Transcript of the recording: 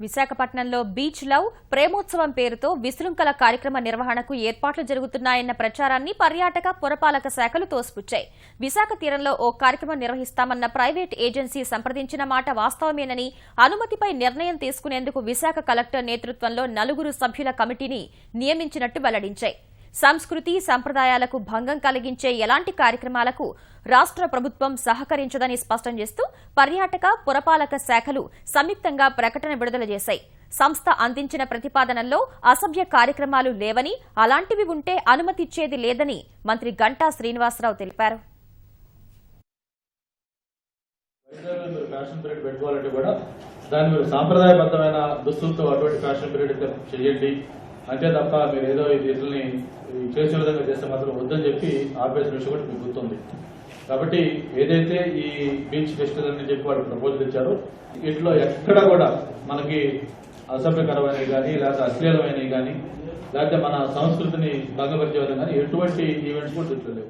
విశాఖపట్నంలో beach love ప్రేమోత్సవం పేరుతో విశృంఖల కార్యక్రమ నిర్వహణకు ఏర్పాట్లు జరుగుతున్నాయన్న ప్రచారాన్ని పర్యాటక పురపాలక శాఖలు తోసిపుచ్చాయి. విశాఖ తీరంలో ఓ కార్యక్రమం నిర్వహిస్తామన్న ప్రైవేట్ ఏజెన్సీ సంప్రదించిన మాట వాస్తవమేనని, అనుమతిపై నిర్ణయం తీసుకునేందుకు విశాఖ కలెక్టర్ నేతృత్వంలో 4 సభ్యుల కమిటీని నియమించినట్టు వెల్లడించాయి. సంస్కృతి సంప్రదాయాలకు భంగం కలిగించే ఎలాంటి కార్యక్రమాలకు రాష్ట్ర ప్రభుత్వం సహకరించదని స్పష్టం చేస్తూ పర్యాటక పురపాలక శాఖలు సంయుక్తంగా ప్రకటన విడుదల చేశాయి. సంస్థ అందించిన ప్రతిపాదనల్లో అసభ్య కార్యక్రమాలు లేవని, అలాంటివి ఉంటే అనుమతిచ్చేది లేదని మంత్రి గంటా శ్రీనివాసరావు తెలిపారు. దాన్ని మీరు సాంప్రదాయబద్ధమైన దుస్తులతో అటువంటి ఫ్యాషన్ పీరియడ్ చేయండి అంతే తప్ప మీరు ఏదో వీటిని చేసే విధంగా చేస్తే మాత్రం వద్దని చెప్పి ఆపేసిన విషయం కూడా మీకు గుర్తుంది. కాబట్టి ఏదైతే ఈ బీచ్ ఫెస్టివల్ అని చెప్పి వాళ్ళు ప్రపోజల్ ఇచ్చారో వీటిలో ఎక్కడ కూడా మనకి అసభ్యకరమైనవి కానీ లేకపోతే అశ్లీలమైనవి కానీ లేకపోతే మన సంస్కృతిని భంగపరిచే విధంగా కానీ ఎటువంటి ఈవెంట్స్ కూడా చూడలేవు.